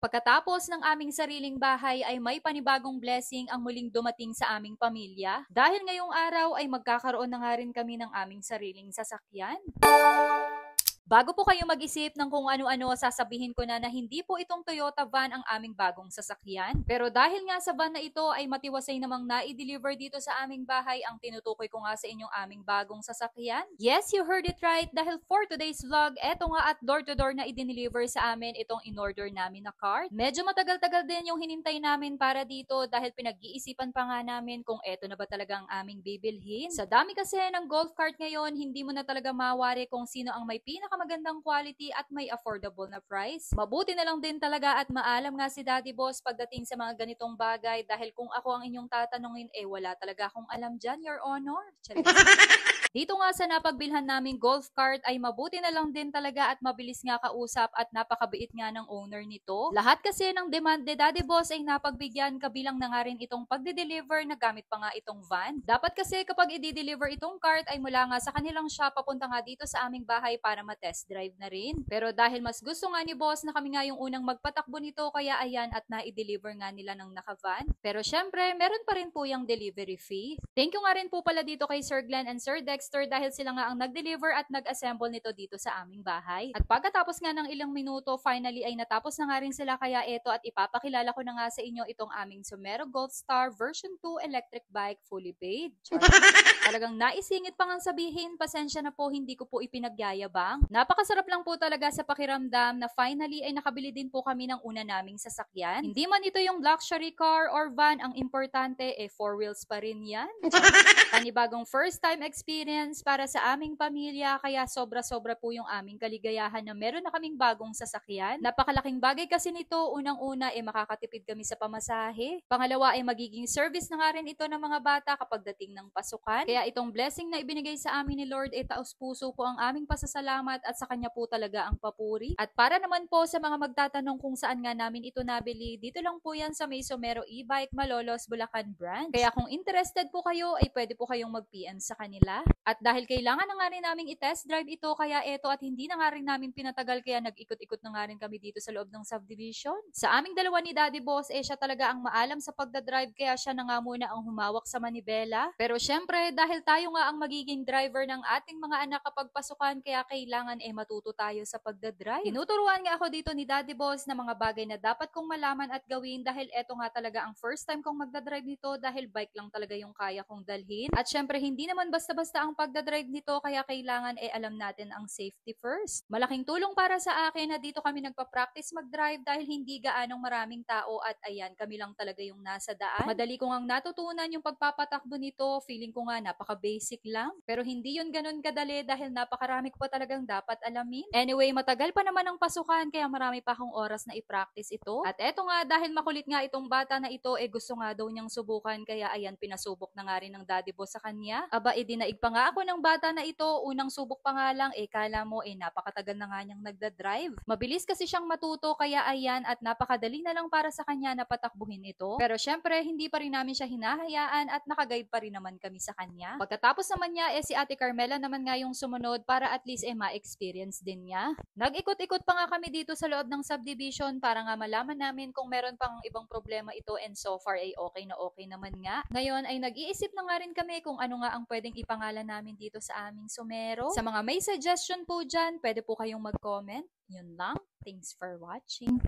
Pagkatapos ng aming sariling bahay ay may panibagong blessing ang muling dumating sa aming pamilya. Dahil ngayong araw ay magkakaroon na nga rin kami ng aming sariling sasakyan. Bago po kayo mag-isip ng kung ano-ano, sasabihin ko na hindi po itong Toyota van ang aming bagong sasakyan. Pero dahil nga sa van na ito ay matiwasay namang na-deliver dito sa aming bahay, ang tinutukoy ko nga sa inyong aming bagong sasakyan. Yes, you heard it right, dahil for today's vlog, eto nga at door-to-door na i-deliver sa amin itong in-order namin na cart. Medyo matagal-tagal din yung hinintay namin para dito dahil pinag-iisipan pa nga namin kung eto na ba talaga ang aming bibilhin. Sa dami kasi ng golf cart ngayon, hindi mo na talaga mawari kung sino ang may pinakamagandang quality at may affordable na price. Mabuti na lang din talaga at maalam nga si Daddy Boss pagdating sa mga ganitong bagay dahil kung ako ang inyong tatanungin, wala talaga akong alam dyan, Your Honor. Dito nga sa napagbilhan naming golf cart ay mabuti na lang din talaga at mabilis nga kausap at napakabiit nga ng owner nito. Lahat kasi ng demand ni Daddy Boss ay napagbigyan, kabilang na nga rin itong pagde-deliver na gamit pa nga itong van. Dapat kasi kapag i-deliver itong cart ay mula nga sa kanilang shop papunta nga dito sa aming bahay para ma-test drive na rin. Pero dahil mas gusto nga ni Boss na kami nga yung unang magpatakbo nito, kaya ayan at na-i-deliver nga nila ng naka-van. Pero syempre, meron pa rin po yung delivery fee. Thank you nga rin po pala dito kay Sir Glenn and Sir Dexter dahil sila nga ang nag-deliver at nag-assemble nito dito sa aming bahay. At pagkatapos nga ng ilang minuto, finally ay natapos na nga rin sila, kaya eto at ipapakilala ko na nga sa inyo itong aming Somero Gold Star version 2 electric bike fully paid. Talagang naisingit pa nga sabihin, pasensya na po, hindi ko po ipinagyayabang. Napakasarap lang po talaga sa pakiramdam na finally ay nakabili din po kami ng una naming sasakyan. Hindi man ito yung luxury car or van, ang importante four wheels pa rin yan. Panibagong first time experience para sa aming pamilya, kaya sobra-sobra po yung aming kaligayahan na meron na kaming bagong sasakyan. Napakalaking bagay kasi nito, unang-una makakatipid kami sa pamasahe. Pangalawa ay magiging service na nga rin ito ng mga bata kapag dating ng pasukan. Kaya itong blessing na ibinigay sa amin ni Lord taos puso po ang aming pasasalamat at sa kanya po talaga ang papuri. At para naman po sa mga magtatanong kung saan nga namin ito nabili, dito lang po yan sa May Somero e-bike Malolos, Bulacan branch. Kaya kung interested po kayo ay pwede po kayong mag-PM sa kanila. At dahil kailangan na nga rin naming i-test drive ito, kaya eto at hindi na nga rin namin pinatagal, kaya nag-ikot-ikot na nga rin kami dito sa loob ng subdivision. Sa aming dalawa ni Daddy Boss, siya talaga ang maalam sa pagdadrive, kaya siya na nga muna ang humawak sa manibela. Pero syempre, dahil tayo nga ang magiging driver ng ating mga anak kapag pasukan, kaya kailangan matuto tayo sa pagdadrive. Tinuturuan nga ako dito ni Daddy Boss na mga bagay na dapat kong malaman at gawin dahil eto nga talaga ang first time kong magdadrive nito dahil bike lang talaga yung kaya kong dalhin. At syempre, hindi naman basta-basta ang pagdadrive nito, kaya kailangan alam natin ang safety first. Malaking tulong para sa akin na dito kami nagpa-practice mag-drive dahil hindi gaanong maraming tao at ayan, kami lang talaga yung nasa daan. Madali ko ngang natutunan yung pagpapatakbo nito, feeling ko nga napaka-basic lang. Pero hindi yun ganun kadali dahil napakarami ko pa talagang dapat alamin. Anyway, matagal pa naman ang pasukan kaya marami pa akong oras na i-practice ito. At eto nga, dahil makulit nga itong bata na ito, gusto nga daw niyang subukan, kaya ayan, pinasubok na nga rin ng Daddy Boss sa kanya. Aba, dinaig pa nga ako ng bata na ito, unang subok pa nga lang, kala mo napakatagal na nga niyang nagdadrive. Mabilis kasi siyang matuto, kaya ayan, at napakadali na lang para sa kanya na patakbuhin ito. Pero syempre, hindi pa rin namin siya hinahayaan at nakaguide pa rin naman kami sa kanya. Pagkatapos naman niya, si Ate Carmela naman nga yung sumunod para at least ma-experience din niya. Nag-ikot-ikot pa nga kami dito sa loob ng subdivision para nga malaman namin kung meron pang ibang problema ito, and so far okay naman nga. Ngayon ay nag-iisip na nga rin kami kung ano nga ang pwedeng ipangalan namin dito sa aming Somero. Sa mga may suggestion po dyan, pwede po kayong mag-comment. Yun lang. Thanks for watching.